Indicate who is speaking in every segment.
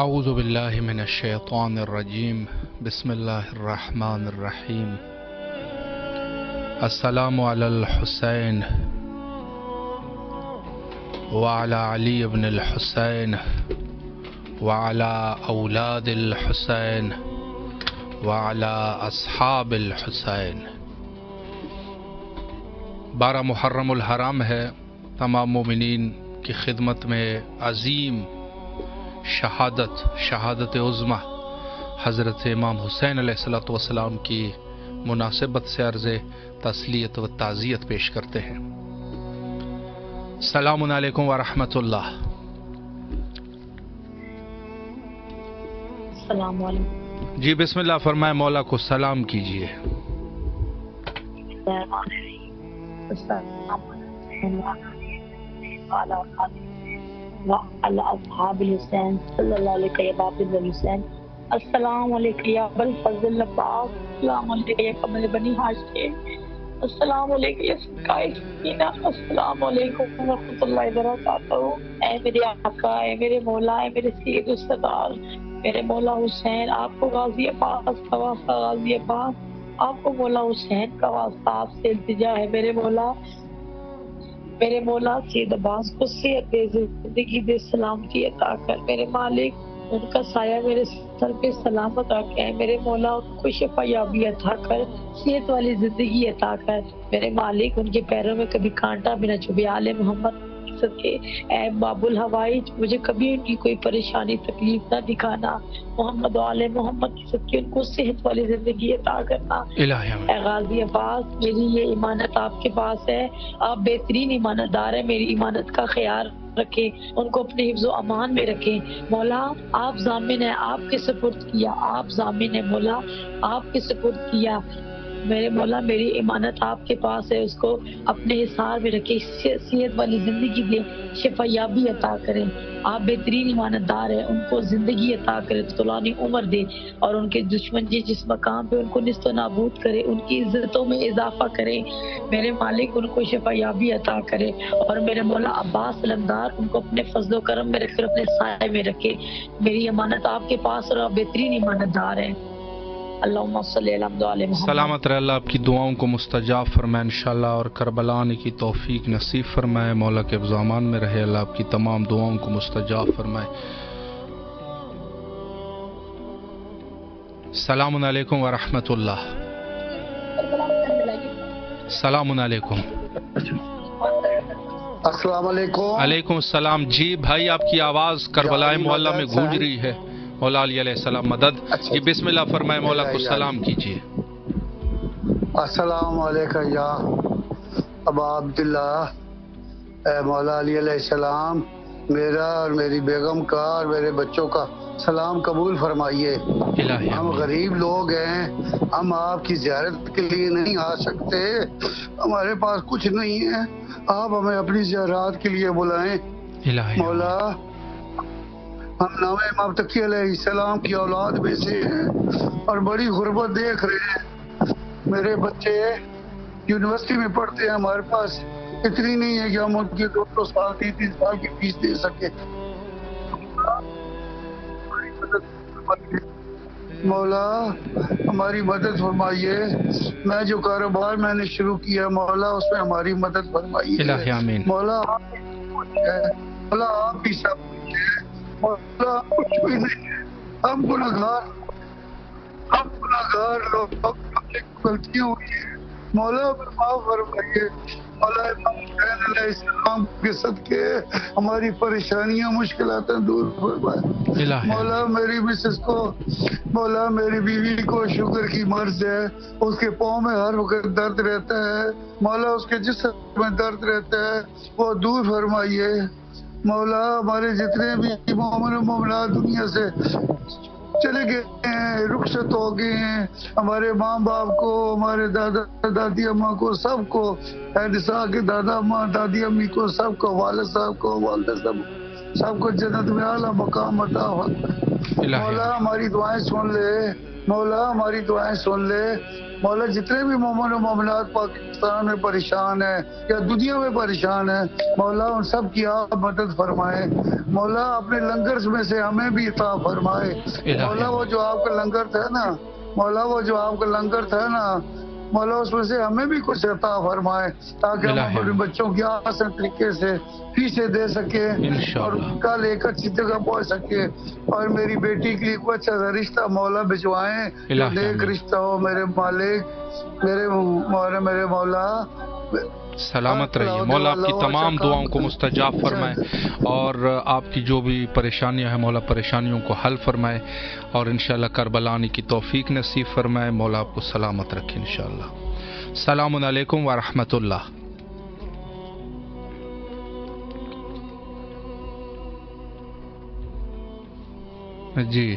Speaker 1: اعوذ باللہ من الشیطان الرجیم بسم اللہ الرحمن الرحیم السلام علی الحسین وعلی علی بن الحسین وعلی اولاد الحسین وعلی اصحاب الحسین۔ 12 محرم الحرام ہے، تمام مومنین کی خدمت میں عظیم شہادت عظمی حضرت امام حسین علیہ السلام کی مناسبت سے عرض تسلیت و تعزیت پیش کرتے ہیں۔ السلام علیکم ورحمۃ اللہ۔
Speaker 2: السلام علیکم
Speaker 1: جی بسم اللہ فرمائے، مولا کو سلام کیجیے۔
Speaker 2: وعلى أصحاب الحسين صلى الله عليك يا باب الحسين السلام عليك يا أبا الفضل العباس السلام عليك يا قمر بني هاشم السلام عليك يا سقائے سکینہ السلام علیکم ورحمۃ اللہ وبرکاتہ۔ اے میرے آقا، اے میرے مولا، اے میرے سید السردار میرے مولا حسین، آپ کو غازی عباس کا واسطہ، غازی عباس آپ کو مولا حسین کا واسطہ آپ سے التجا ہے۔ میرے مولا سید عباس کو صحت دے، زندگی دے، سلامتی عطا کر میرے مالک، ان کا سایہ میرے سر پہ سلامت رکھے۔ میرے مولا ان کو شفا یابی عطا کر، صحت والی زندگی عطا کر میرے مالک، ان کے پیروں میں کبھی کانٹا بھی نہ چبھے۔ آل محمد کے اے باب الہوائی، مجھے کبھی ان کی کوئی پریشانی تکلیف نہ دکھانا۔ محمد و آل محمد کی صدقے ان کو صحت والی زندگی عطا کرنا۔ اے غازی عباس، میری یہ امانت آپ کے پاس ہے، آپ بہترین امانت دار ہیں، میری امانت کا خیال رکھیں، ان کو اپنے حفظ و امان میں رکھیں۔ مولا آپ ضامن ہیں، آپ کے سپرد کیا، آپ ضامن ہیں مولا، آپ کے سپرد کیا میرے مولا، میری امانت آپ کے پاس ہے، اس کو اپنے حصار میں رکھے، صحت والی زندگی دے، شفا یابی عطا کریں۔ آپ بہترین امانت دار ہیں، ان کو زندگی عطا کرے، طولانی عمر دے، اور ان کے دشمن جس مقام پہ ان کو نیست و نابود کرے، ان کی عزتوں میں اضافہ کرے میرے مالک، ان کو شفا یابی عطا کرے، اور میرے مولا عباس علمدار ان کو اپنے فضل و کرم میں رکھ کر اپنے سائے میں رکھے۔ میری امانت آپ کے پاس اور آپ بہترین امانت دار ہیں۔ اللہم صلی علی محمد۔
Speaker 1: سلامت رہے، اللہ آپ کی دعاؤں کو مستجاب فرمائے انشاءاللہ، اور کربلا آنے کی توفیق نصیب فرمائے۔ مولا کے افضامان میں رہے، اللہ آپ کی تمام دعاؤں کو مستجاب فرمائے۔ السلام علیکم ورحمۃ اللہ۔ السلام علیکم۔
Speaker 3: السلام علیکم۔
Speaker 1: علیکم السلام۔ جی بھائی، آپ کی آواز کربلا معلیٰ میں گونج رہی ہے۔ مولا علی علیہ السلام مدد۔ جی بسم اللہ فرمائے، مولا کو سلام کیجیے۔
Speaker 3: السلام علیکم یا ابا عبداللہ، اے مولا علی علیہ السلام، میرا اور میری بیگم کا اور میرے بچوں کا سلام قبول فرمائیے۔ ہم غریب لوگ ہیں، ہم آپ کی زیارت کے لیے نہیں آ سکتے، ہمارے پاس کچھ نہیں ہے، آپ ہمیں اپنی زیارات کے لیے بلائیں مولا۔ ہم نام امام تقی علیہ السلام کی اولاد میں سے ہیں اور بڑی غربت دیکھ رہے ہیں۔ میرے بچے یونیورسٹی میں پڑھتے ہیں، ہمارے پاس اتنی نہیں ہے کہ ہم ان کی 2 سال 3 سال کی فیس دے سکیں۔ مولا ہماری مدد فرمائیے، میں جو کاروبار میں نے شروع کیا مولا اس میں ہماری مدد فرمائیے۔ مولا آپ ہی سب کچھ ہے، مولا کچھ بھی نہیں ہے، ہم گناہگار لوگ، غلطیاں ہوئی ہیں مولا معاف فرمائیے۔ مولا امام حسین علیہ السلام کے صدقے ہماری پریشانیاں مشکلات دور فرمائے۔ مولا میری مسز کو، مولا میری بیوی کو شوگر کی مرض ہے، اس کے پاؤں میں ہر وقت درد رہتا ہے مولا، اس کے جسم میں درد رہتا ہے، وہ دور فرمائیے۔ مولا ہمارے جتنے بھی مومن و مومنات دنیا سے چلے گئے ہیں، رخصت ہو گئے ہیں، ہمارے ماں باپ کو، ہمارے دادا دادی اماں کو، سب کو، نساء کے دادا اماں دادی امی کو، سب کو، والد صاحب کو، والدہ سب کو جنت میں اعلیٰ مقام عطا فرمائے۔ مولا ہماری دعائیں سن لے، مولا ہماری دعائیں سن لے، مولا جتنے بھی مومن و مومنات پاکستان میں پریشان ہیں یا دنیا میں پریشان ہیں مولا ان سب کی آپ مدد فرمائے مولا اپنے لنگر میں سے ہمیں بھی عطا فرمائے مولا وہ جو آپ کا لنگر تھا نا مولا وہ جو آپ کا لنگر تھا نا مولا اس میں سے ہمیں بھی کچھ عطا فرمائے تاکہ ہم اپنے بچوں کی آسان طریقے سے فیسیں دے سکے اور کل ایک اچھی جگہ پہنچ سکے اور میری بیٹی کے لیے کوئی اچھا سا رشتہ مولا بھجوائیں جو نیک رشتہ ہو میرے مالک میرے مولا
Speaker 1: سلامت رہیے مولا آپ کی تمام دعاؤں کو مستجاب فرمائے اور آپ کی جو بھی پریشانیاں ہیں مولا پریشانیوں کو حل فرمائے اور انشاءاللہ کربلا آنے کی توفیق نصیب فرمائے مولا آپ کو سلامت رکھے انشاءاللہ. السلام علیکم ورحمۃ اللہ. جی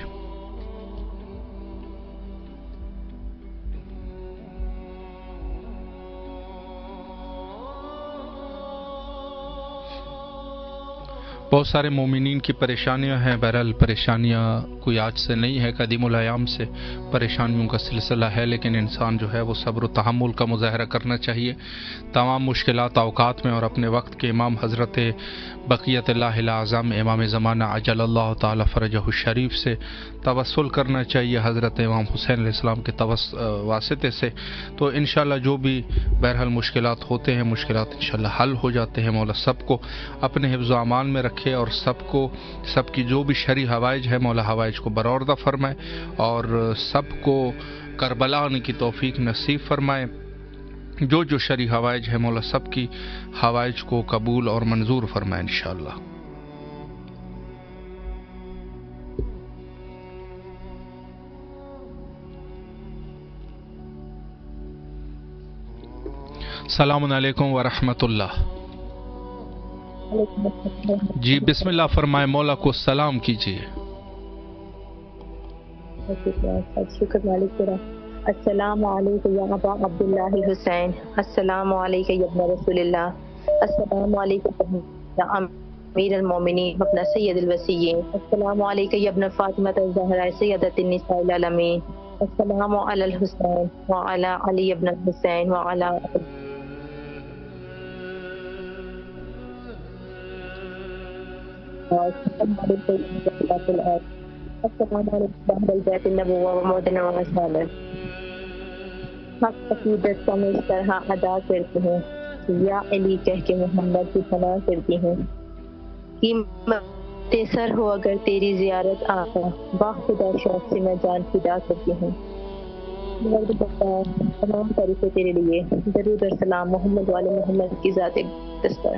Speaker 1: بہت سارے مومنین کی پریشانیاں ہیں. بہرحال پریشانیاں کوئی آج سے نہیں ہے، قدیم الایام سے پریشانیوں کا سلسلہ ہے، لیکن انسان جو ہے وہ صبر و تحمل کا مظاہرہ کرنا چاہیے. تمام مشکلات اوقات میں اور اپنے وقت کے امام حضرت بقیت اللہ الاعظم امام زمانہ عجل اللہ تعالی فرجہ الشریف سے توسل کرنا چاہیے، حضرت امام حسین علیہ السلام کے واسطے سے. تو انشاءاللہ جو بھی بہرحال مشکلات ہوتے ہیں مشکلات انشاءاللہ حل ہو جاتے ہیں. مولا سب کو اپنے حفظ و امان میں رکھے اور سب کی جو بھی شرعی حوائج ہے مولا حوائج کو برآوردہ فرمائے اور سب کو کربلا آنے کی توفیق نصیب فرمائے. جو شرعی حوائج ہے مولا سب کی حوائج کو قبول اور منظور فرمائے انشاءاللہ. السلام علیکم ورحمۃ اللہ. جی بسم اللہ فرمائے، مولا کو سلام کیجیے.
Speaker 4: شکر مالک تیرا. السلام علیکم یا ابا عبداللہ حسین، السلام علیکم یا ابن رسول اللہ، السلام علیکم یا امیر المومنین اپنا سید الوسیین، السلام علیکم یا ابن فاطمہ الزہرا سیدۃ النساء العالمین، السلام علی الحسین وعلی علی ابن الحسین وعلی السلام علیکم اہل بیت النبوہ و مدن و صحابہ. حق عقیدت کا میں اس طرح ادا کرتی ہوں، یا علی کہہ کے محمد کی پناہ کرتی ہوں. قیمت سر ہو اگر تیری زیارت آقا، باخدا شوق سے میں جان فدا کرتی ہوں. تمام طریقے تیرے لیے درود اور سلام محمد والے محمد کی ذات دستر.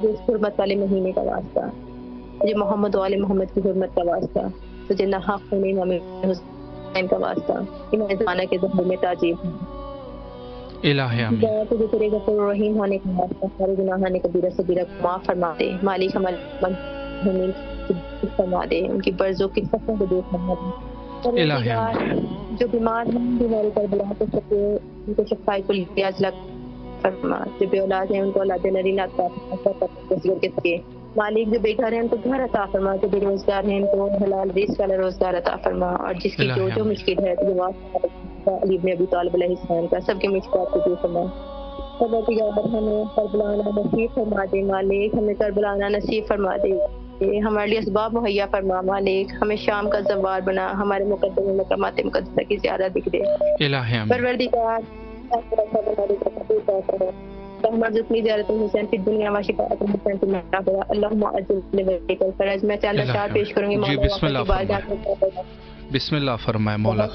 Speaker 4: اس حرمت والے مہینے کا واسطہ، مجھے محمد والے محمد کی حرمت کا واسطہ، تجھے ناحق ہونے امام حسین کا واسطہ، امام زمانہ کے ظہور میں تعجیب ہوں.
Speaker 1: الہی آمین.
Speaker 4: تجھے تیرے غفور الرحیم ہونے کا واسطہ سارے گناہوں نے کبیرہ صغیرہ کو معاف فرما دے. مالک ہمارے مرحومین کی فرما دے، ان کی برزوں کی فصلوں کو دور فرما دے.
Speaker 1: الہی آمین.
Speaker 4: جو بیمار ہیں بیماری پر بلا تو سکے ان کو شفاء کل علاج لگ فرما. جو بے اولاد ہیں ان کو اولاد نری عطا فرما. مالک جو بے گھر ہیں ان کو گھر عطا فرما. جو بے روزگار ہیں ان کو حلال رزق والا روزگار عطا فرما. اور جس کی جو مشکل ہے تو علی بن ابی طالب علیہ السلام کا سب کے مشکلات کو دور فرما. ہمیں کربلا آنا نصیب فرما دے. مالک ہمیں کربلا آنا نصیب فرما دے. ہمارے لیے اسباب مہیا فرما. مالک ہمیں شام کا زوار بنا. ہمارے مقدم مقامات مقدسہ کی زیارت دکھ دے. پروردگار اتنی زیارت حسین کی دنیا و شفاعت حسین کی مرتبہ. اللہم اجل وجهك الفرج. میں چند اشعار پیش کروں گی.
Speaker 1: جی بسم اللہ فرمائے. بسم اللہ فرمائے مولا.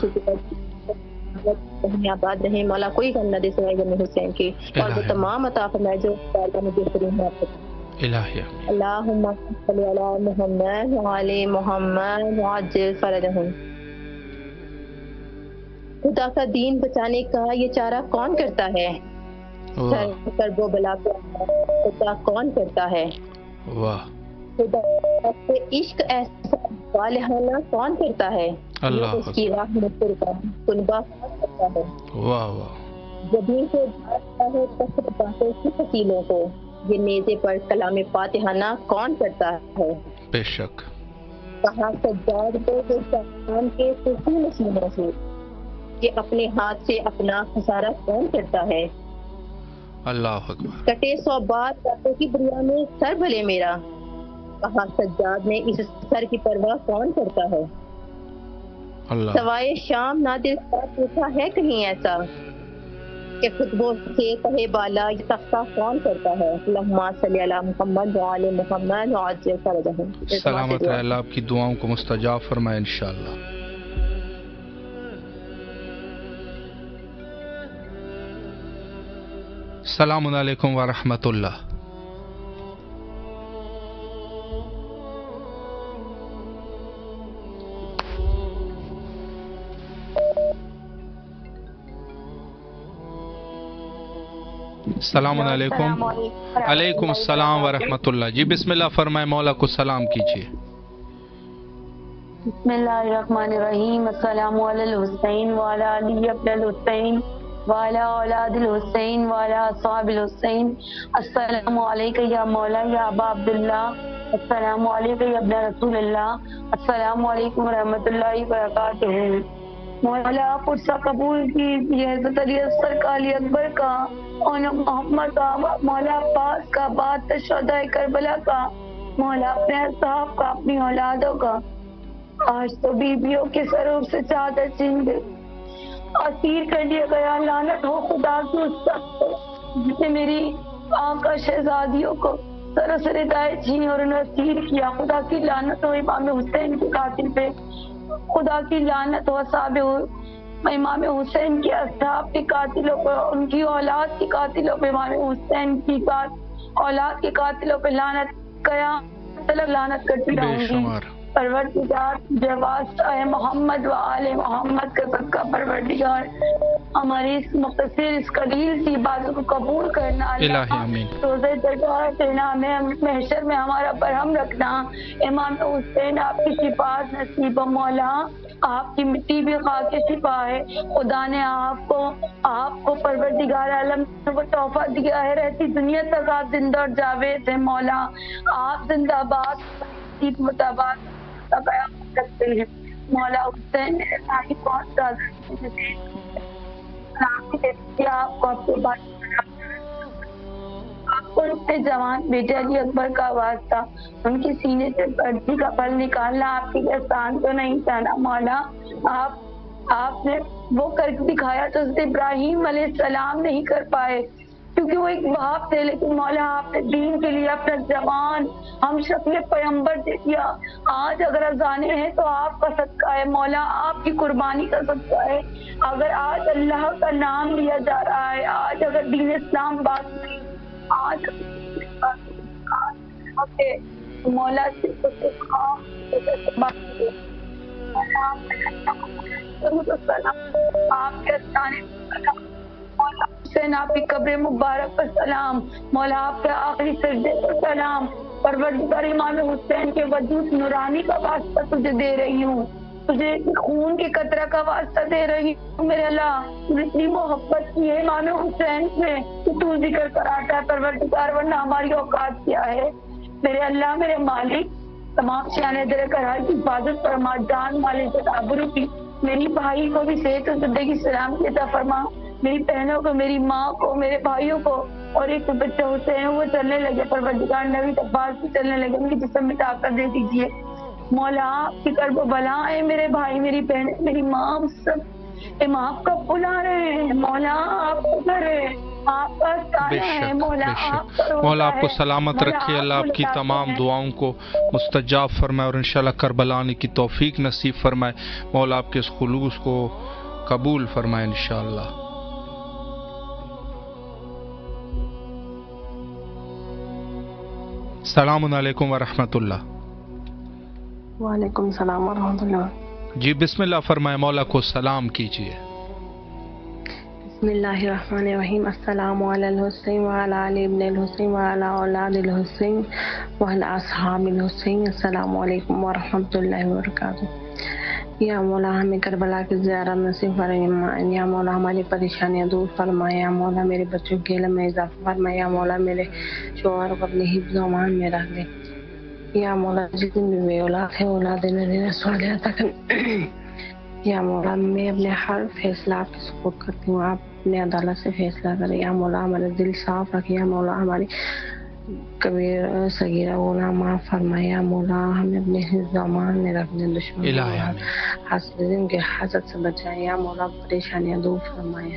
Speaker 4: آباد رہے مولا، کوئی غم نہ دے سوائے غم حسین کی، اور وہ تمام عطا فرمائے جو
Speaker 1: الہی.
Speaker 4: اللہم صلی علی محمد وعلی محمد وعجل فرجہم. خدا کا دین بچانے کا یہ چارہ کون کرتا ہے؟ کرب و بلا خدا کون کرتا ہے؟ خدا سے عشق ایسا والہانہ کون کرتا ہے؟ اس کی راہ میں کنبہ کون کرتا ہے؟ جبیں سے جاتا ہے تخت باتوں کی فصیلوں کو، یہ نیزے پر کلام فاتحانہ کون کرتا ہے؟
Speaker 1: بے شک.
Speaker 4: کہاں سجاد کو جو شان کے خوشی نشینوں سے، کہ اپنے ہاتھ سے اپنا خسارہ کون کرتا ہے؟
Speaker 1: اللہ اکبر.
Speaker 4: کٹے 100 بات باتوں کی دریا میں سر بھلے میرا، کہا سجاد نے اس سر کی پرواہ کون کرتا ہے؟
Speaker 1: اللہ.
Speaker 4: سوائے شام نادر کا پوچھا ہے کہیں ایسا کہ خطبوں سے کہے بالا یہ تختہ کون کرتا ہے؟ اللہم صلی علی محمد وعلی محمد وعجل فرجہم.
Speaker 1: سلامت رہے، اللہ آپ کی دعاؤں کو مستجاب فرمائے انشاءاللہ. السلام علیکم ورحمۃ اللہ. السلام علیکم. علیکم السلام ورحمۃ اللہ. جی بسم اللہ فرمائے، مولا کو سلام کیجیے.
Speaker 5: بسم اللہ الرحمن الرحیم. السلام علی الحسین وعلی علی ابن الحسین وعلی اولاد الحسین وعلی اصحاب الحسین. السلام علیکہ یا مولا یا ابا عبداللہ. السلام علیکہ یا ابن رسول اللہ. السلام علیکم ورحمۃ اللہ وبرکاتہ. مولا پرسہ قبول کیجیے حضرت علی اصغر کا، علی اکبر کا، اور محمد کا، مولا عباس کا، بعد شہداء کربلا کا، مولا اپنے اصحاب کا، اپنی اولادوں کا. آج تو بیویوں کے سروں سے چادر چھین گئی، اسیر کر لیا گیا. لعنت ہو خدا کی اس شخص پہ جس نے میری آقا شہزادیوں کو سروں سے ردائیں چھین اور انہیں اسیر کیا. خدا کی لعنت ہو امام حسین کے قاتل پہ. خدا کی لعنت ہو اصحاب امام حسین کے اصحاب کے قاتلوں پہ، ان کی اولاد کے قاتلوں پہ، امام حسین کی اولاد کے قاتلوں پہ لعنت. قیامت تک لعنت کرتی رہوں گی. پروردگار جواز ہے محمد و آل محمد کا صدقہ پروردگار ہماری اس مختصر اس قلیل سی باتوں کو قبول کرنا.
Speaker 1: الہی آمین.
Speaker 5: روزے درگاہ دینا، ہمیں محشر میں ہمارا برہم رکھنا. امام حسین آپ کی شفاعت نصیب ہو مولا. آپ کی مٹی بھی خاک شفا ہے. خدا نے آپ کو پروردگار عالم نے وہ تحفہ دیا ہے، رہتی دنیا تک آپ زندہ اور جاوید ہیں مولا. آپ زندہ باد مطابق قیامت کرتے ہیں مولا. حسین میرے ساتھی بہت زیادہ آپ کو آپ کے بات آپ کو اپنے جوان بیٹے علی اکبر کا آواز تھا، ان کے سینے سے پردی کا پل نکالنا آپ کی احسان تو نہیں تھا نا مولا. آپ نے وہ کر کے دکھایا تو حضرت ابراہیم علیہ السلام نہیں کر پائے کیونکہ وہ ایک باپ تھے، لیکن مولا آپ نے دین کے لیے اپنا جوان ہم شکل پیغمبر دے دیا. آج اگر اذانے ہیں تو آپ کا صدقہ ہے مولا، آپ کی قربانی کا صدقہ ہے. اگر آج اللہ کا نام لیا جا رہا ہے، آج اگر دین اسلام بات نہیں، آج مولا آپ کے مولا حسین آپ کی قبر مبارک پر سلام. مولا آپ کے آخری سجدے پر سلام. پروردگار امام حسین کے وجود نورانی کا واسطہ تجھے دے رہی ہوں، تجھے خون کے قطرہ کا واسطہ دے رہی ہوں میرے اللہ. اتنی محبت کی ہے امام حسین سے کہ تو ذکر کراتا ہے پروردگار، ورنہ ہماری اوقات کیا ہے میرے اللہ میرے مالک. تمام شان در کرا کی حفاظت فرما، جان مال عزت آبرو کی. میری بھائی کو بھی صحت و زندگی سلامتی عطا فرما، میری بہنوں کو، میری ماں کو، میرے بھائیوں کو. اور ایک بچہ حسین وہ چلنے لگے پروردگار، نبی عباس بھی چلنے لگے، ان کی جسم میں طاقت دے دیجیے مولا. آپ کی کرب و بلا ہے میرے بھائی میری بہن میری ماں سب امام کا بلا رہے ہیں مولا. آپ کو کرے آپ کا سایہ ہے مولا.
Speaker 1: مولا آپ کو سلامت رکھے، اللہ آپ کی تمام دعاؤں کو مستجاب فرمائے اور انشاءاللہ کربلا آنے کی توفیق نصیب فرمائے. مولا آپ کے اس خلوص کو قبول فرمائے انشاءاللہ. السلام علیکم ورحمۃ اللہ.
Speaker 6: وعلیکم السلام ورحمۃ اللہ.
Speaker 1: جی بسم اللہ فرمائے، مولا کو سلام کیجیے.
Speaker 6: بسم اللہ الرحمن الرحیم. السلام علی الحسین وعلی علی ابن الحسین وعلی اولاد الحسین وعلی اصحاب الحسین. السلام علیکم ورحمۃ اللہ وبرکاتہ. یا مولا ہمیں کربلا کی زیارت نصیب فرمائے. یا مولا ہماری پریشانیاں دور فرمائے. یا مولا میرے بچوں کے علم میں اضافہ فرمائے. یا مولا میرے شوہر کو اپنے حفظ و امان میں رکھ دے. یا مولا جتنی بھی اولاد ہے اولاد نبی صالحہ تک. یا مولا میں اپنے ہر فیصلہ آپ کے سپورٹ کرتی ہوں، آپ اپنے عدالت سے فیصلہ کریں یا مولا، ہمارے دل صاف رکھیں یا مولا، ہماری کبیر صغیرہ گناہ معاف فرمائے یا مولا، ہمیں اپنے حفظ و امان میں رکھنے، دشمن
Speaker 1: الہی
Speaker 6: اور
Speaker 1: آمین۔
Speaker 6: حاسدین کے حسد سے بچائے یا مولا، پریشانیاں دور فرمائے۔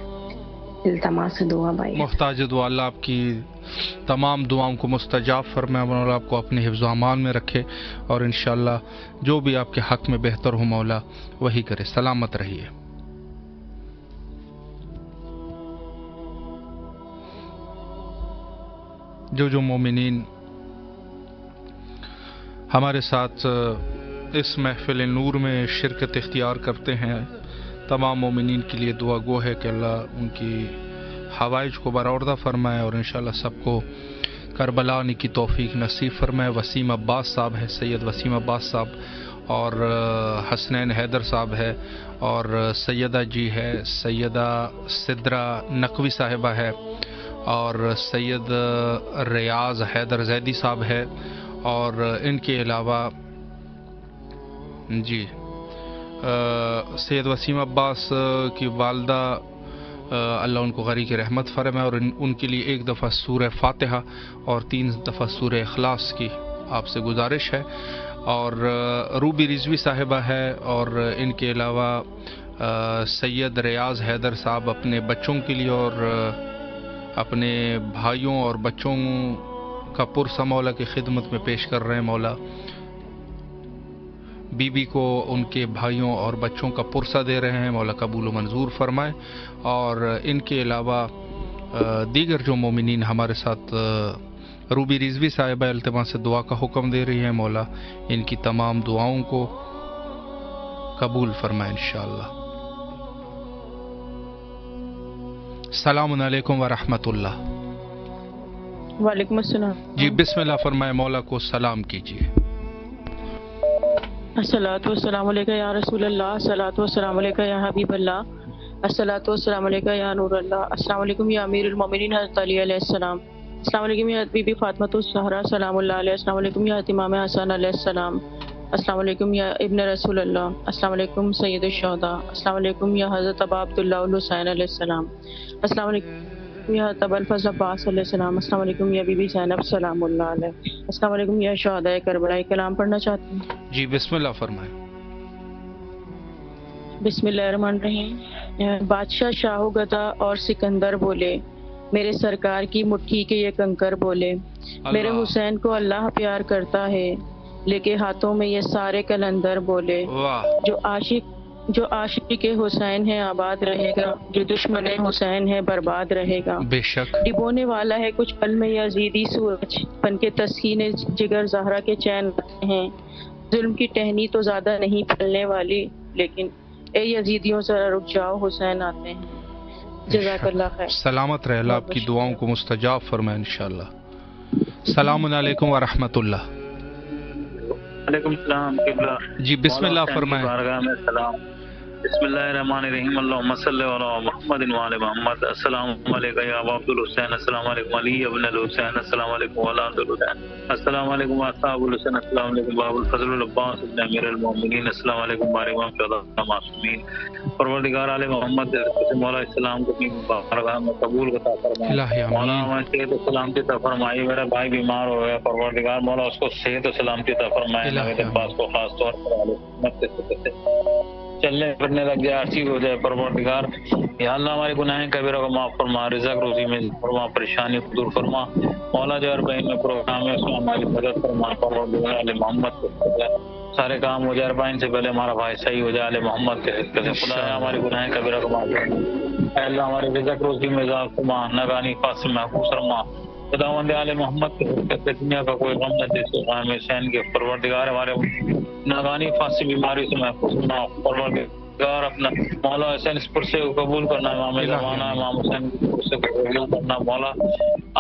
Speaker 6: التماس سے دعا بھائی۔
Speaker 1: محتاج دعا اللہ آپ کی تمام دعاؤں کو مستجاب فرمائے، مولا آپ کو اپنے حفظ و امان میں رکھے، اور انشاءاللہ جو بھی آپ کے حق میں بہتر ہو مولا وہی کرے۔ سلامت رہیے۔ جو مومنین ہمارے ساتھ اس محفل نور میں شرکت اختیار کرتے ہیں، تمام مومنین کے لیے دعا گو ہے کہ اللہ ان کی حوائج کو برآوردہ فرمائے، اور انشاءاللہ سب کو کربلا آنے کی توفیق نصیب فرمائے۔ وسیم عباس صاحب ہے، سید وسیم عباس صاحب، اور حسنین حیدر صاحب ہے، اور سیدہ جی ہے، سیدہ سدرہ نقوی صاحبہ ہے، اور سید ریاض حیدر زیدی صاحب ہے، اور ان کے علاوہ جی سید وسیم عباس کی والدہ اللہ ان کو غریق رحمت فرمائے، اور ان کے لیے ایک دفعہ سورہ فاتحہ اور 3 دفعہ سورہ اخلاص کی آپ سے گزارش ہے، اور روبی رضوی صاحبہ ہے، اور ان کے علاوہ سید ریاض حیدر صاحب اپنے بچوں کے لیے اور اپنے بھائیوں اور بچوں کا پرسہ مولا کی خدمت میں پیش کر رہے ہیں۔ مولا بی بی کو ان کے بھائیوں اور بچوں کا پرسہ دے رہے ہیں، مولا قبول و منظور فرمائے، اور ان کے علاوہ دیگر جو مومنین ہمارے ساتھ روبی رضوی صاحبہ التماس سے دعا کا حکم دے رہی ہیں، مولا ان کی تمام دعاؤں کو قبول فرمائے انشاءاللہ۔ السلام علیکم ورحمۃ اللہ۔
Speaker 7: وعلیکم السلام
Speaker 1: جی بسم اللہ فرمائے، مولا کو سلام کیجیے۔
Speaker 7: الصلاۃ والسلام علیکہ یا رسول اللہ، الصلاۃ والسلام علیکہ یا حبیب اللہ، الصلاۃ والسلام علیکہ یا نور اللہ، السلام علیکم یا امیر المومنین حضرت علی علیہ السلام، السلام علیکم یا بی بی فاطمۃ الزہرا سلام اللہ علیہ، السلام علیکم یا امام حسن علیہ السلام، السلام علیکم یا ابن رسول اللہ، السلام علیکم سید الشہداء، السلام علیکم یا حضرت ابا عبداللہ الحسین علیہ السلام، السلام علیکم یا حضرت ابا الفضل عباس علیہ السلام، السلام علیکم یا بی بی زینب سلام اللہ علیہ، السلام علیکم یا شہداء کربلا۔ کلام پڑھنا چاہتی ہوں۔
Speaker 1: جی بسم اللہ فرمائے۔
Speaker 7: بسم اللہ الرحمن الرحیم۔ بادشاہ شاہو گدا اور سکندر بولے، میرے سرکار کی مٹھی کے یہ کنکر بولے، میرے حسین کو اللہ پیار کرتا ہے، لے کے ہاتھوں میں یہ سارے کلندر بولے، جو عاشق حسین ہے آباد رہے گا، جو دشمن حسین ہے برباد رہے گا۔
Speaker 1: بے شک
Speaker 7: ڈبونے والا ہے کچھ پل میں یزیدی سورج، بن کے تسکین جگر زہرا کے چین رکھتے ہیں، ظلم کی ٹہنی تو زیادہ نہیں پھلنے والی، لیکن اے یزیدیوں ذرا رک جاؤ حسین آتے ہیں۔ جزاک اللہ خیر۔
Speaker 1: سلامت رہے، اللہ آپ کی دعاؤں کو مستجاب فرمائے انشاءاللہ۔ السلام علیکم ورحمۃ اللہ۔
Speaker 8: وعلیکم السلام قبلہ۔
Speaker 1: جی بسم اللہ فرمائے۔
Speaker 8: بارگاہ میں سلام۔ بسم اللہ الرحمن الرحیم، اللہم صلی علی محمد وعلی محمد۔ السلام علیکم یا ابا عبد الحسین، السلام علیکم علی ابن الحسین، السلام علیکم اولاد الحسین، السلام علیکم اصحاب الحسین، السلام علیکم باب الفضل العباس ابن امیر المومنین، السلام علیکم بار امام شہداء معصومین۔ پروردگار علی محمد مولا اسلام کو اپنی بارگاہ میں قبول عطا فرمائے۔ مولا ہمیں صحت و سلامتی عطا فرمائے۔ میرا بھائی بیمار ہو گیا، پروردگار مولا اس کو صحت و سلامتی عطا فرمائے۔ نوید عباس کو خاص طور پر علی محمد سے چلنے پھرنے لگ جائے، ٹھیک ہو جائے۔ پروردگار یا اللہ ہمارے گناہیں کبیرہ کو معاف فرما، رزق روزی میں فرما، پریشانی کو دور فرما۔ مولا جو اربعین میں پروگرام ہے اس میں ہماری مدد فرما۔ پروردگار علی محمد کے سارے کام ہو جائے، اربعین سے پہلے ہمارا بھائی صحیح ہو جائے، علی محمد کے حق سے خدا ہمارے گناہیں کبیرہ کو معاف فرما۔ اے اللہ ہمارے رزق روزی میں اضافہ فرما، نگانی پاس سے محفوظ فرما۔ خداوند علی محمد کے حق سے دنیا کا کوئی غم نہ دے سو غم حسین کے۔ پروردگار ہمارے ناگانی فاسی بیماری سے محفوظ فرما۔ پروردگار اپنا مولا حسین اس پرسے کو قبول کرنا، امام زمانہ امام حسین کے پرسے کو قبول کرنا۔ مولا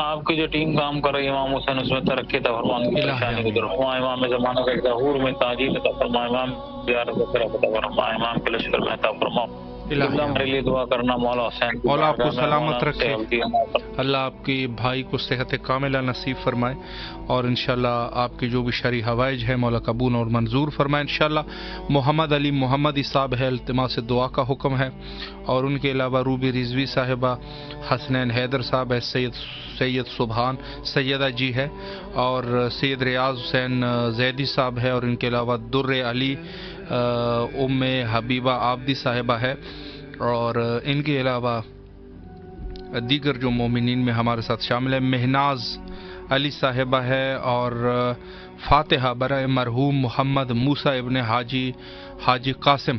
Speaker 8: آپ کی جو ٹیم کام کر رہی ہے امام حسین اس میں ترقی عطا فرما، ان کی پریشانی کو دور فرما۔ امام زمانہ کا ظہور میں تاجیل عطا فرما، امام زیارت کا عطا فرما، امام کے لشکر میں عطا فرما۔ قبلہ ہمارے لیے دعا کرنا. مولا حسین
Speaker 1: مولا آپ کو سلامت رکھے, اللہ آپ کی بھائی کو صحت کاملہ نصیب فرمائے, اور انشاءاللہ آپ کی جو بھی شرعی حوائج ہے مولا قبول اور منظور فرمائے انشاءاللہ. محمد علی محمدی صاحب ہے, التماس دعا کا حکم ہے, اور ان کے علاوہ روبی رضوی صاحبہ, حسنین حیدر صاحب ہے, سید سبحان سیدہ جی ہے, اور سید ریاض حسین زیدی صاحب ہے, اور ان کے علاوہ در علی ام حبیبہ آبدی صاحبہ ہے, اور ان کے علاوہ دیگر جو مومنین میں ہمارے ساتھ شامل ہے مہناز علی صاحبہ ہے, اور فاتحہ برائے مرحوم محمد موسیٰ ابن حاجی قاسم,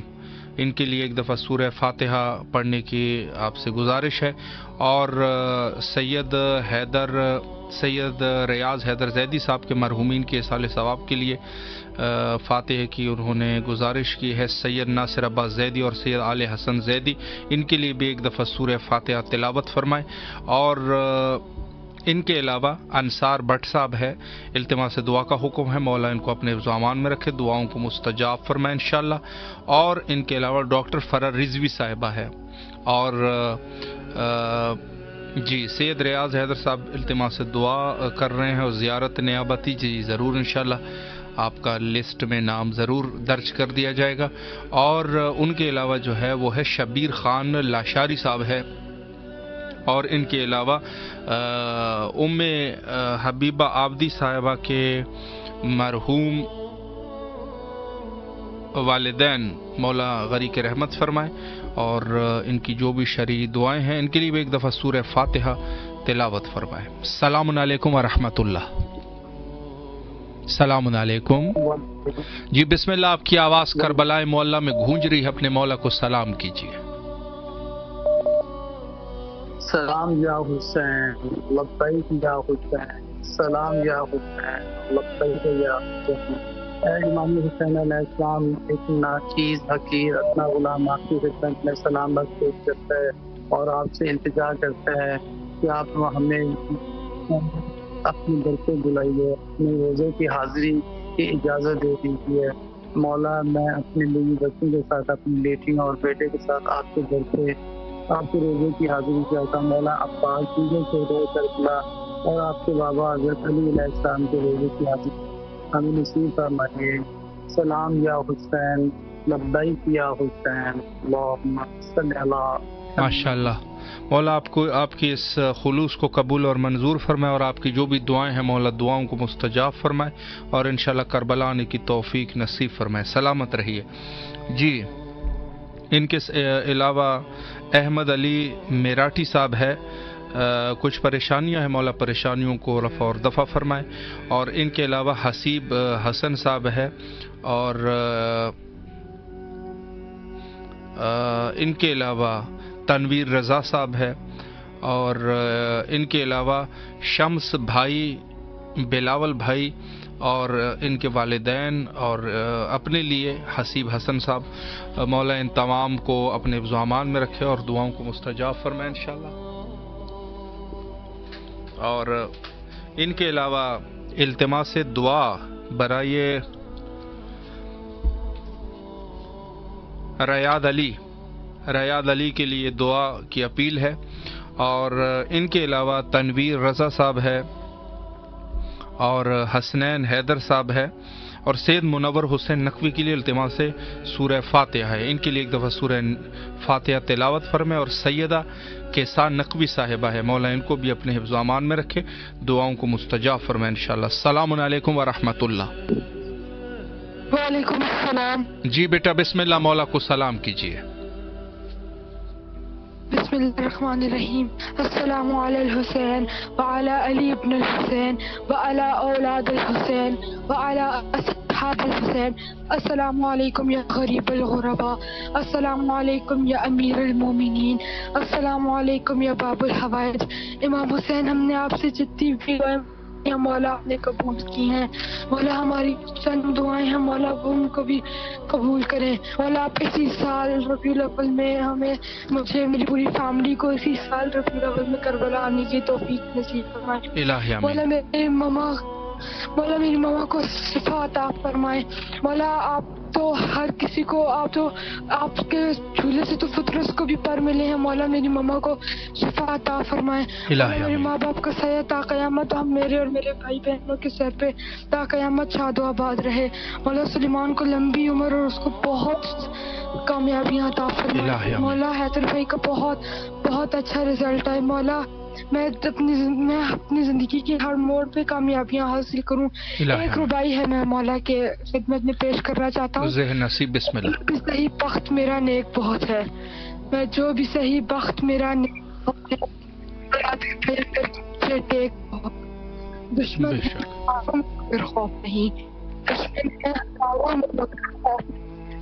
Speaker 1: ان کے لیے ایک دفعہ سورہ فاتحہ پڑھنے کی آپ سے گزارش ہے, اور سید ریاض حیدر زیدی صاحب کے مرحومین کے اصال ثواب کے لیے فاتحہ کی انہوں نے گزارش کی ہے. سید ناصر عباس زیدی اور سید آل حسن زیدی, ان کے لیے بھی ایک دفعہ سورہ فاتحہ تلاوت فرمائیں. اور ان کے علاوہ انصار بٹ صاحب ہے, التماس دعا کا حکم ہے, مولا ان کو اپنے امان میں رکھے, دعاؤں کو مستجاب فرمائے انشاءاللہ. اور ان کے علاوہ ڈاکٹر فرر رضوی صاحبہ ہے, اور جی سید ریاض حیدر صاحب التماس دعا کر رہے ہیں, اور زیارت نیابتی جی ضرور انشاءاللہ آپ کا لسٹ میں نام ضرور درج کر دیا جائے گا. اور ان کے علاوہ جو ہے وہ ہے شبیر خان لاشاری صاحب ہے, اور ان کے علاوہ ام حبیبہ آبدی صاحبہ کے مرحوم والدین مولا غریق رحمت فرمائے, اور ان کی جو بھی شرعی دعائیں ہیں ان کے لیے بھی ایک دفعہ سورہ فاتحہ تلاوت فرمائے. السلام علیکم ورحمۃ اللہ. السلام علیکم. جی بسم اللہ, آپ کی آواز کربلا معلیٰ میں گونج رہی ہے, اپنے مولا کو سلام کیجیے.
Speaker 9: سلام یا حسین لبیک یا حسین, سلام یا حسین لبیک یا حسین. اے امام حسین علیہ السلام ایک ناچیز حقیر اپنا غلام آپ کی خدمت میں سلام پیش کرتا ہے, اور آپ سے التجا کرتا ہے کہ آپ ہمیں اپنے در پہ بلائیے, اپنے روزے کی حاضری کی اجازت دے دیجیے. مولا میں اپنے بیوی بچوں کے ساتھ, اپنی بیٹیوں اور بیٹے کے ساتھ آپ کے در پہ آپ کے روزے کی حاضری چاہتا ہوں. مولا عباس چیزوں سے رو کربلا اور آپ کے بابا حضرت علی علیہ السلام کے روزے کی حاضری ہمیں نصیب فرمائیے. سلام یا حسین لبیک یا حسین, اللہم صلی علی.
Speaker 1: ماشاءاللہ, مولا آپ کو آپ کی اس خلوص کو قبول اور منظور فرمائے, اور آپ کی جو بھی دعائیں ہیں مولا دعاؤں کو مستجاب فرمائے, اور انشاءاللہ کربلا آنے کی توفیق نصیب فرمائے. سلامت رہیے. جی ان کے علاوہ احمد علی میراٹی صاحب ہے, کچھ پریشانیاں ہیں, مولا پریشانیوں کو رفع اور دفع فرمائے. اور ان کے علاوہ حسیب حسن صاحب ہے, اور ان کے علاوہ تنویر رضا صاحب ہے, اور ان کے علاوہ شمس بھائی, بلاول بھائی, اور ان کے والدین, اور اپنے لیے حسیب حسن صاحب. مولا ان تمام کو اپنے امان میں رکھے اور دعاؤں کو مستجاب فرمائے انشاءاللہ. اور ان کے علاوہ التماس دعا برائے ریاض علی کے لیے دعا کی اپیل ہے, اور ان کے علاوہ تنویر رضا صاحب ہے, اور حسنین حیدر صاحب ہے, اور سید منور حسین نقوی کے لیے التماس سورہ فاتحہ ہے. ان کے لیے ایک دفعہ سورہ فاتحہ تلاوت فرمائے. اور سیدہ کیسان نقوی صاحبہ ہے, مولا ان کو بھی اپنے حفظ و امان میں رکھے, دعاؤں کو مستجاب فرمائے انشاءاللہ. السلام علیکم ورحمۃ اللہ.
Speaker 6: وعلیکم السلام.
Speaker 1: جی بیٹا بسم اللہ, مولا کو سلام کیجیے.
Speaker 6: بسم اللہ الرحمن الرحیم. السلام علی الحسین وعلی علی ابن الحسین وعلی اولاد الحسین وعلی اصحاب الحسین. السلام علیکم یا غریب الغرباء, السلام علیکم یا امیر المومنین, السلام علیکم یا باب الحوائج. امام حسین, ہم نے آپ سے جتنی بھی مولا آپ نے قبول کی ہیں, مولا ہماری چند دعائیں ہیں, مولا وہ ان کو بھی قبول کریں. مولا آپ اسی سال ربیع الاول میں ہمیں, مجھے, میری پوری فیملی کو اسی سال ربیع الاول میں کربلا آنے کی توفیق نصیب فرمائیں. مولا میری ماما کو شفا عطا فرمائیں. مولا آپ تو ہر کسی کو آپ کے جھولے سے تو فطرت کو بھی پر ملے ہیں. مولا میری ماما کو شفا عطا فرمائے. میرے ماں باپ کا سایہ تا قیامت ہم میرے اور میرے بھائی بہنوں کے سر پہ تا قیامت شاد و آباد رہے. مولا سلیمان کو لمبی عمر اور اس کو بہت کامیابیاں عطا فرمائے. مولا حیدر بھائی کا بہت اچھا رزلٹ آئے. مولا میں اپنی زندگی کی ہر موڑ پہ کامیابیاں حاصل کروں. ایک ربائی ہے میں مولا کے خدمت میں پیش کرنا چاہتا ہوں.
Speaker 1: ذہن نصیب بسم اللہ.
Speaker 6: بھی صحیح بخت میرا نیک بہت ہے. میں جو بھی صحیح بخت میرا نیک بہت ہے. دشمن خوف نہیں.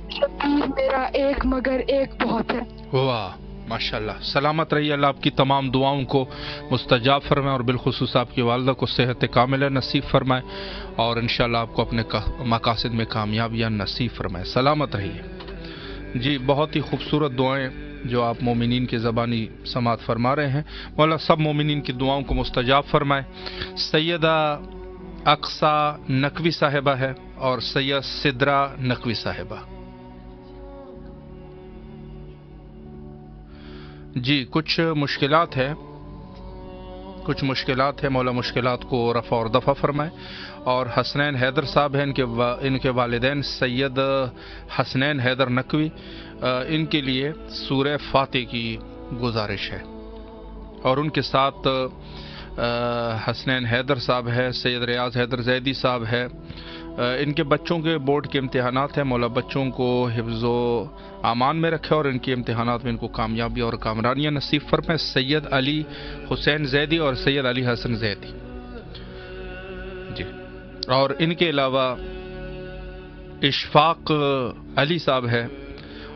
Speaker 6: شبیر میرا ایک مگر ایک بہت ہے.
Speaker 1: واہ ماشاءاللہ. سلامت رہیے. اللہ آپ کی تمام دعاؤں کو مستجاب فرمائے اور بالخصوص آپ کی والدہ کو صحت کاملہ نصیب فرمائے اور انشاءاللہ آپ کو اپنے مقاصد میں کامیابیاں نصیب فرمائے. سلامت رہیے. جی بہت ہی خوبصورت دعائیں جو آپ مومنین کی زبانی سماعت فرما رہے ہیں. مولا سب مومنین کی دعاؤں کو مستجاب فرمائے. سیدہ اقصا نقوی صاحبہ ہے اور سید سدرا نقوی صاحبہ. جی کچھ مشکلات ہے مولا مشکلات کو رفع اور دفع فرمائے. اور حسنین حیدر صاحب ہیں ان کے والدین سید حسنین حیدر نقوی, ان کے لیے سورہ فاتح کی گزارش ہے. اور ان کے ساتھ حسنین حیدر صاحب ہے, سید ریاض حیدر زیدی صاحب ہے. ان کے بچوں کے بورڈ کے امتحانات ہیں. مولا بچوں کو حفظ و امان میں رکھے اور ان کے امتحانات میں ان کو کامیابی اور کامرانیاں نصیب فرمائے. سید علی حسین زیدی اور سید علی حسن زیدی. جی اور ان کے علاوہ اشفاق علی صاحب ہے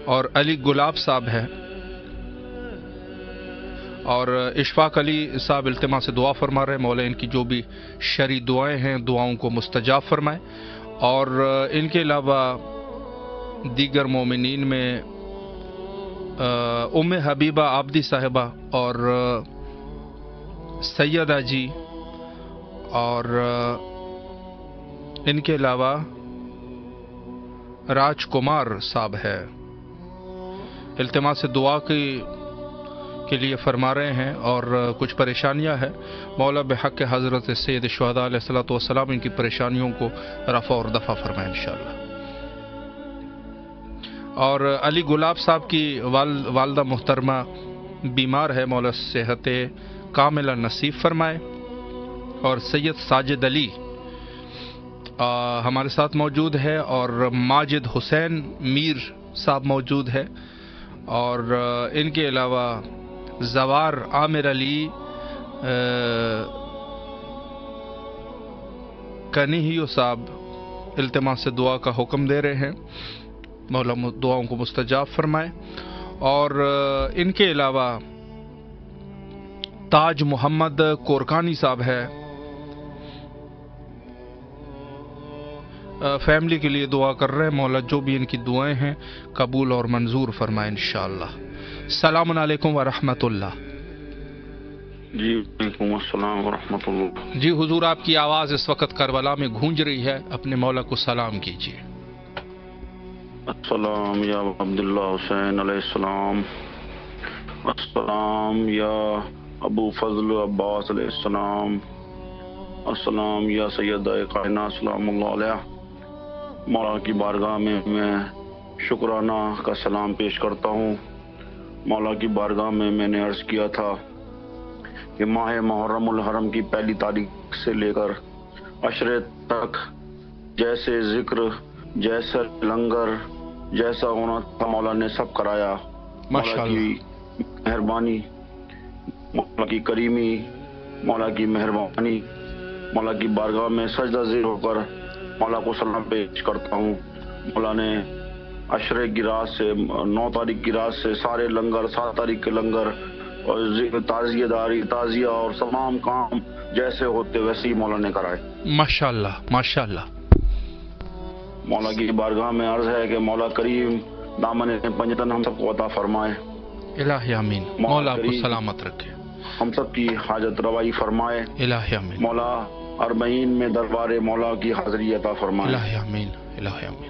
Speaker 1: اور علی گلاب صاحب ہے. اور اشفاق علی صاحب التماع سے دعا فرما رہے ہیں. مولا ان کی جو بھی شرعی دعائیں ہیں دعاؤں کو مستجاب فرمائے. اور ان کے علاوہ دیگر مومنین میں ام حبیبہ آبدی صاحبہ اور سیدہ جی اور ان کے علاوہ راج کمار صاحب ہے. التماع سے دعا کے لیے فرما رہے ہیں اور کچھ پریشانیاں ہیں. مولا بحق حضرت سید شہداء علیہ الصلوۃ والسلام ان کی پریشانیوں کو رفع اور دفع فرمائے انشاءاللہ. اور علی گلاب صاحب کی والدہ محترمہ بیمار ہے. مولا صحت کاملہ نصیب فرمائے. اور سید ساجد علی ہمارے ساتھ موجود ہے اور ماجد حسین میر صاحب موجود ہے. اور ان کے علاوہ زوار عامر علی کنیہیو صاحب التماع سے دعا کا حکم دے رہے ہیں. مولا دعاؤں کو مستجاب فرمائے. اور ان کے علاوہ تاج محمد کورکانی صاحب ہے. فیملی کے لیے دعا کر رہے ہیں. مولا جو بھی ان کی دعائیں ہیں قبول اور منظور فرمائے انشاءاللہ. السلام علیکم ورحمۃ اللہ.
Speaker 10: جی وعلیکم السلام ورحمۃ اللہ.
Speaker 1: جی حضور آپ کی آواز اس وقت کربلا میں گونج رہی ہے. اپنے مولا کو سلام کیجیے.
Speaker 10: السلام یا عبداللہ حسین علیہ السلام. السلام یا ابو فضل عباس علیہ السلام. السلام یا سیدہ کائنات سلام اللہ علیہ. مولا کی بارگاہ میں شکرانہ کا سلام پیش کرتا ہوں. مولا کی بارگاہ میں نے عرض کیا تھا کہ ماہ محرم الحرم کی پہلی تاریخ سے لے کر عشرے تک جیسے ذکر جیسا لنگر جیسا ہونا تھا مولا نے سب کرایا. مولا کی مہربانی, مولا کی کریمی, مولا کی مہربانی. مولا کی بارگاہ میں سجدہ ذیل ہو کر مولا کو سلام پیش کرتا ہوں. مولا نے عشرے کی رات سے 9 تاریخ کی رات سے سارے لنگر, 7 تاریخ کے لنگر اور تعزیہ داری تعزیہ اور تمام کام جیسے ہوتے ویسے ہی مولا نے کرائے.
Speaker 1: ماشاءاللہ ماشاءاللہ.
Speaker 10: مولا کی بارگاہ میں عرض ہے کہ مولا کریم دامن پنجتن ہم سب کو عطا فرمائے.
Speaker 1: الہی آمین. مولا آپ کو سلامت رکھے,
Speaker 10: ہم سب کی حاجت روائی فرمائے.
Speaker 1: الہی آمین.
Speaker 10: مولا اربعین میں دربار مولا کی حاضری عطا فرمائے.
Speaker 1: الہی آمین. الہی آمین.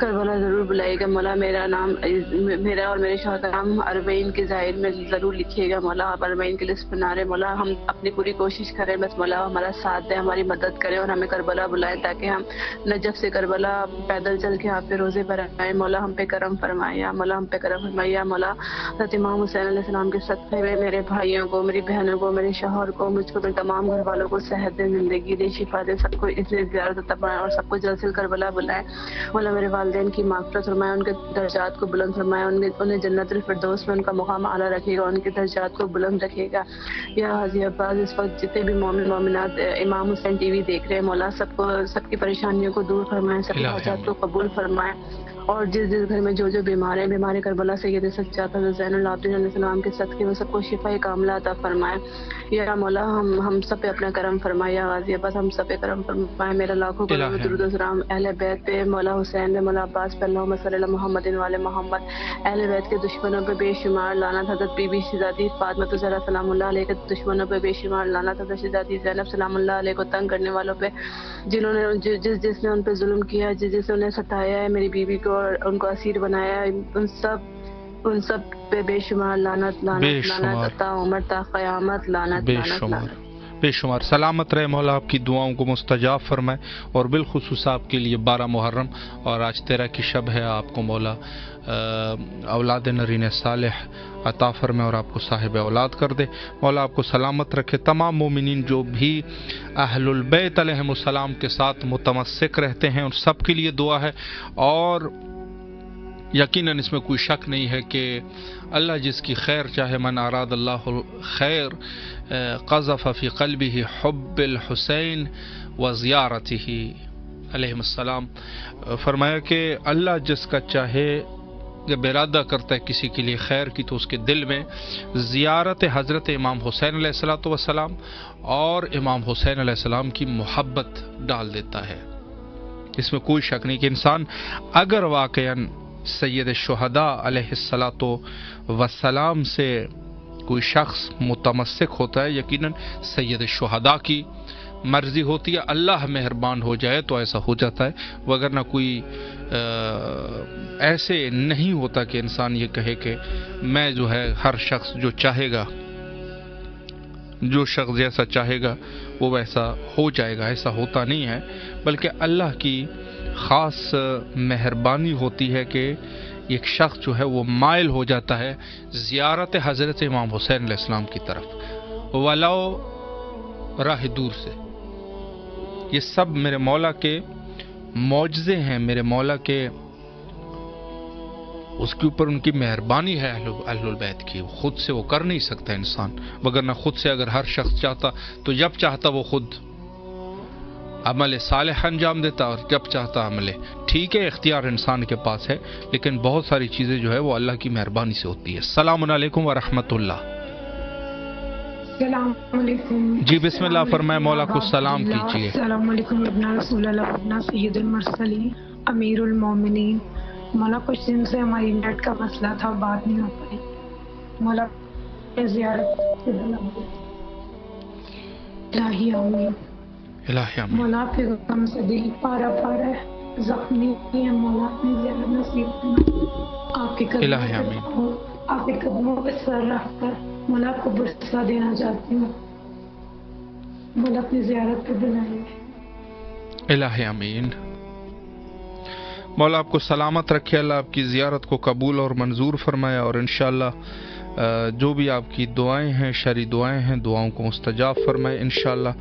Speaker 6: کربلا ضرور بلائے گا مولا. میرا اور میرے شوہر کا نام اربعین کے ظاہر میں ضرور لکھیے گا مولا. آپ اربعین کی لسٹ بنا رہے مولا. ہم اپنی پوری کوشش کریں بس مولا ہمارا ساتھ دیں, ہماری مدد کریں اور ہمیں کربلا بلائیں تاکہ ہم نجف سے کربلا پیدل چل کے آپ پہ روزے برائیں مولا. ہم پہ کرم فرمائے یا مولا, ہم پہ کرم فرمائے یا مولا. حضرت امام حسین علیہ السلام کے صدقے میں میرے بھائیوں کو, میری بہنوں کو, میرے شوہر کو, مجھ کو, میرے تمام گھر والوں کو صحت دے, زندگی دے, شفا دے, سب کو اس زیارت عطا فرمائے اور سب کو جلد سے کربلا بلائے مولا. میرے والدین کی مغفرت فرمائے, ان کے درجات کو بلند فرمائے, انہیں جنت الفردوس میں ان کا مقام اعلیٰ رکھے گا, ان کے درجات کو بلند رکھے گا. یا حاضی عباس اس وقت جتنے بھی مومن مومنات امام حسین ٹی وی دیکھ رہے ہیں مولا, سب کی پریشانیوں کو دور فرمائے, سب کے حاجات کو قبول فرمائے. اور جس گھر میں جو بیمار ہیں, بیمار کربلا سید سجاد حضرت زین العابدین علیہ السلام کے صدقے میں سب کو شفا کاملہ عطا فرمائے. یا مولا ہم سب پہ اپنا کرم فرمائے. یا غازی عباس ہم سب پہ کرم فرمائے. میرا لاکھوں کروڑوں درود و سلام اہل بیت پہ, مولا حسین پہ, مولا عباس پہ, اللہم صلی علی محمد والے محمد. اہل بیت کے دشمنوں پہ بے شمار لعنت. حضرت بی بی شہزادی فاطمہ الزہرا سلام اللہ علیہ کے دشمنوں پہ بے شمار لعنت. حضرت شہزادی زینب سلام اللہ علیہ کو تنگ کرنے والوں پہ, جنہوں نے جس نے ان پہ ظلم کیا, جس نے انہیں ستایا ہے, میری بیوی کو اور ان کو اسیر بنایا ہے, ان سب پہ بے شمار لعنت لعنت لعنت عطا عمر تا قیامت لعنت لعنت لعنت.
Speaker 1: بے شمار سلامت رہے مولا, آپ کی دعاؤں کو مستجاب فرمائے. اور بالخصوص آپ کے لیے 12 محرم اور آج 13 کی شب ہے, آپ کو مولا اولاد نرین صالح عطا فرمائے اور آپ کو صاحب اولاد کر دے. مولا آپ کو سلامت رکھے. تمام مومنین جو بھی اہل البیت علیہم السلام کے ساتھ متمسک رہتے ہیں ان سب کے لیے دعا ہے. اور یقیناً اس میں کوئی شک نہیں ہے کہ اللہ جس کی خیر چاہے, من اراد اللہ خیر قذف فی قلبہ حب الحسین و زیارتہ علیہ السلام. فرمایا کہ اللہ جس کا چاہے جب ارادہ کرتا ہے کسی کے لیے خیر کی تو اس کے دل میں زیارت حضرت امام حسین علیہ الصلوۃ والسلام اور امام حسین علیہ السلام کی محبت ڈال دیتا ہے. اس میں کوئی شک نہیں کہ انسان اگر واقعاً سید الشہداء علیہ الصلوۃ والسلام سے کوئی شخص متمسک ہوتا ہے, یقیناً سید الشہداء کی مرضی ہوتی ہے, اللہ مہربان ہو جائے تو ایسا ہو جاتا ہے, وگرنہ کوئی ایسے نہیں ہوتا کہ انسان یہ کہے کہ میں جو ہے ہر شخص جو چاہے گا, جو شخص جیسا چاہے گا وہ ویسا ہو جائے گا. ایسا ہوتا نہیں ہے, بلکہ اللہ کی خاص مہربانی ہوتی ہے کہ ایک شخص جو ہے وہ مائل ہو جاتا ہے زیارت حضرت امام حسین علیہ السلام کی طرف, ولو راہ دور سے. یہ سب میرے مولا کے معجزے ہیں, میرے مولا کے اس کے اوپر ان کی مہربانی ہے اہل البیت کی. خود سے وہ کر نہیں سکتا انسان, وگرنہ خود سے اگر ہر شخص چاہتا تو جب چاہتا وہ خود عمل صالح انجام دیتا اور جب چاہتا عمل. ٹھیک ہے اختیار انسان کے پاس ہے, لیکن بہت ساری چیزیں جو ہے وہ اللہ کی مہربانی سے ہوتی ہے. السلام علیکم ورحمۃ اللہ.
Speaker 11: السلام علیکم.
Speaker 1: جی بسم اللہ فرمائے, مولا کو سلام کیجیے.
Speaker 11: السلام علیکم ابن رسول اللہ ابن سید المرسلین امیر المومنین. مولا کچھ دن سے ہماری نیٹ کا مسئلہ تھا, بات نہیں ہو پائی. مولا زیارت الہی آمین. مولا پہ غم سے دل پارا پارا ہے, زخمی ہے. مولا اپنی زیارت نصیب کرنا. آپ کے قدموں پہ سر رکھ کر مولا آپ کو برسا دینا چاہتی ہوں. مولا اپنی زیارت پہ بلائیے.
Speaker 1: الہ آمین. مولا آپ کو سلامت رکھے, اللہ آپ کی زیارت کو قبول اور منظور فرمایا, اور انشاءاللہ جو بھی آپ کی دعائیں ہیں, شرعی دعائیں ہیں, دعاؤں کو مستجاب فرمائے انشاءاللہ.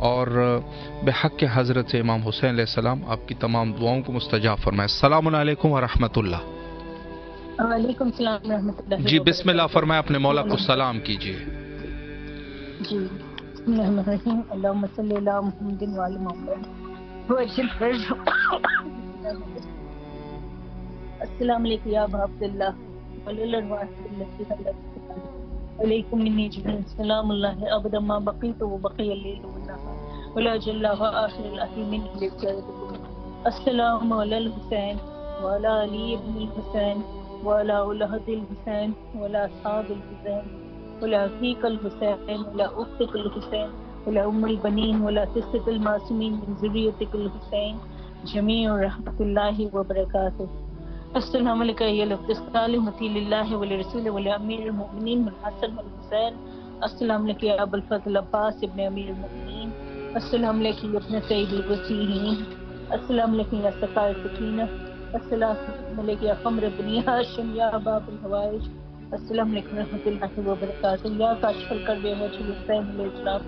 Speaker 1: اور بحق حضرت امام حسین علیہ السلام آپ کی تمام دعاؤں کو مستجاب فرمائے. السلام علیکم ورحمۃ اللہ.
Speaker 7: وعلیکم السلام ورحمۃ اللہ.
Speaker 1: جی بسم اللہ فرمائے, اپنے مولا کو سلام کیجیے.
Speaker 7: جی بسم اللہ الرحمن الرحیم. اللہم صلی علی محمد وعلی محمد. السلام علیکم یا ابا عبداللہ علیکم منی جبریل سلام اللہ ابدا ما بقیت و بقی اللیل والنہار ولا جل آخر الاتمین. السلام علی الحسین وعلی علی ابن الحسین وعلی اولاد الحسین وعلی اصحاب الحسین وعلی عقیق الحسین وعلی اختق الحسین ولا أم البنين ولا قصة المعصومين من ذريتك الحسين جميع رحمة الله وبركاته. السلام عليك يا الصالحة لله ولرسوله ولأمير المؤمنين الحسن والحسين. السلام عليك يا أبا الفضل عباس ابن أمير المؤمنين. السلام عليك يا ابن سيد الوسيين. السلام عليك يا سقاء السكينة. السلام عليك يا قمر بني هاشم يا باب الهوائج. السلام عليكم ورحمة الله وبركاته. يا كاشف الكرب وجه الحسين عليه السلام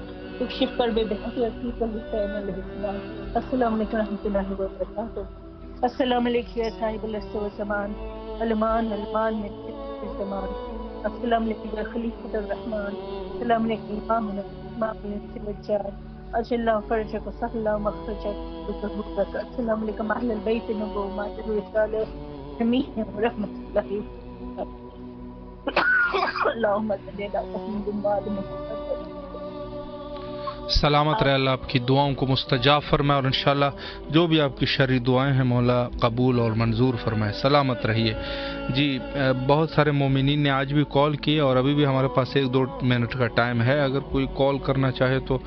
Speaker 7: اكشف كرب بحقيقة الحسين عليه السلام. السلام عليكم ورحمة الله وبركاته. السلام عليك يا صاحب العصر والزمان المان من الزمان. السلام عليك يا خليفة الرحمن. السلام عليك إمامنا الوجاد. أجل الله فرجك وسهل الله مخرجك وظهورك. السلام عليكم أهل البيت النبوة الرسالة جميعا ورحمة الله. اللهم صل على محمد وعلى محمد.
Speaker 1: سلامت رہے اللہ آپ کی دعاؤں کو مستجاب فرمائے اور انشاءاللہ جو بھی آپ کی شرعی دعائیں ہیں مولا قبول اور منظور فرمائے. سلامت رہیے. جی بہت سارے مومنین نے آج بھی کال کی اور ابھی بھی ہمارے پاس 1-2 منٹ کا ٹائم ہے. اگر کوئی کال کرنا چاہے تو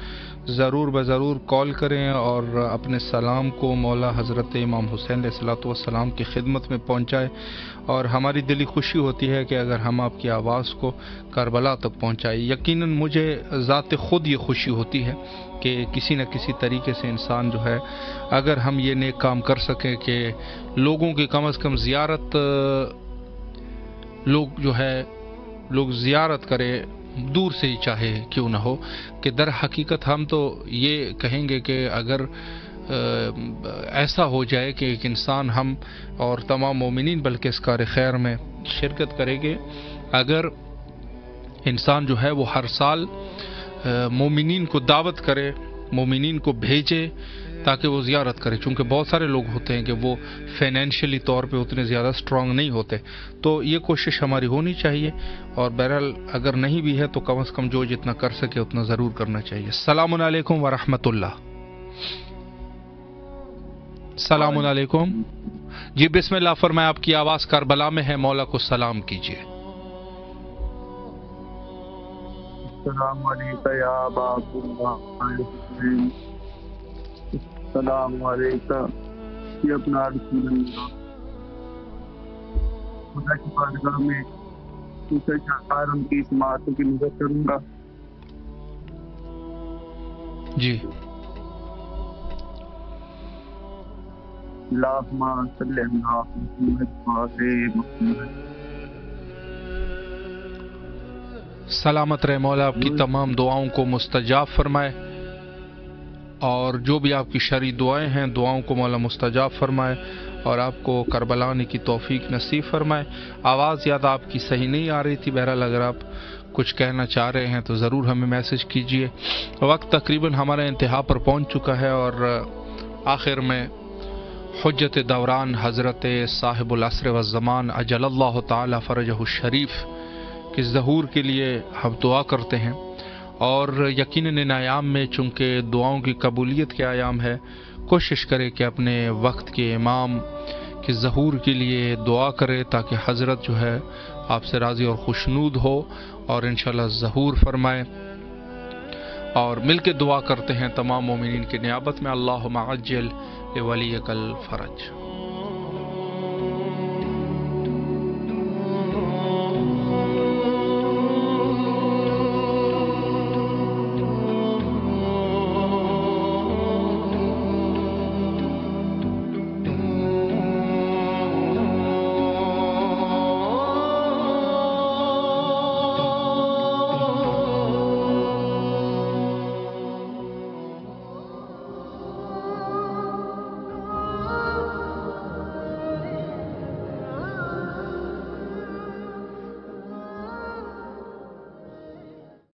Speaker 1: ضرور بضرور کال کریں اور اپنے سلام کو مولا حضرت امام حسین علیہ الصلوۃ والسلام کی خدمت میں پہنچائے. اور ہماری دلی خوشی ہوتی ہے کہ اگر ہم آپ کی آواز کو کربلا تک پہنچائے. یقیناً مجھے ذات خود یہ خوشی ہوتی ہے کہ کسی نہ کسی طریقے سے انسان جو ہے اگر ہم یہ نیک کام کر سکیں کہ لوگوں کی کم از کم زیارت لوگ زیارت کرے دور سے ہی چاہے کیوں نہ ہو. کہ در حقیقت ہم تو یہ کہیں گے کہ اگر ایسا ہو جائے کہ ایک انسان ہم اور تمام مومنین بلکہ اس کار خیر میں شرکت کرے گے. اگر انسان جو ہے وہ ہر سال مومنین کو دعوت کرے, مومنین کو بھیجے تاکہ وہ زیارت کرے. چونکہ بہت سارے لوگ ہوتے ہیں کہ وہ فائنینشلی طور پہ اتنے زیادہ سٹرونگ نہیں ہوتے, تو یہ کوشش ہماری ہونی چاہیے. اور بہرحال اگر نہیں بھی ہے تو کم از کم جو جتنا کر سکے اتنا ضرور کرنا چاہیے. السلام علیکم ورحمۃ اللہ. السلام علیکم. جی بسم اللہ فرمائے. آپ کی آواز کربلا میں ہے, مولا کو سلام کیجیے.
Speaker 9: السلام علیکم یا ابا عبداللہ. السلام علیکم یہ اپنا رسول اللہ. خدا کی بارگاہ میں اسے چار ان کی سماعتوں کی نظر کروں گا.
Speaker 1: جی
Speaker 9: اللہم صلی اللہ علیہ وسلم.
Speaker 1: سلامت رہے مولا, آپ کی تمام دعاؤں کو مستجاب فرمائے اور جو بھی آپ کی شرعی دعائیں ہیں دعاؤں کو مولا مستجاب فرمائے اور آپ کو کربلا آنے کی توفیق نصیب فرمائے. آواز یاد آپ کی صحیح نہیں آ رہی تھی, بہرحال اگر آپ کچھ کہنا چاہ رہے ہیں تو ضرور ہمیں میسج کیجئے. وقت تقریباً ہمارا انتہا پر پہنچ چکا ہے اور آخر میں حجت دوران حضرت صاحب العصر والزمان اجل اللہ تعالی فرجہ الشریف کے ظہور کے لیے ہم دعا کرتے ہیں. اور یقیناً ان ایام میں چونکہ دعاؤں کی قبولیت کے ایام ہے, کوشش کرے کہ اپنے وقت کے امام کے ظہور کے لیے دعا کرے تاکہ حضرت جو ہے آپ سے راضی اور خوشنود ہو اور انشاءاللہ ظہور فرمائے. اور مل کے دعا کرتے ہیں تمام مومنین کی نیابت میں, اللہم عجل لولیک الفرج.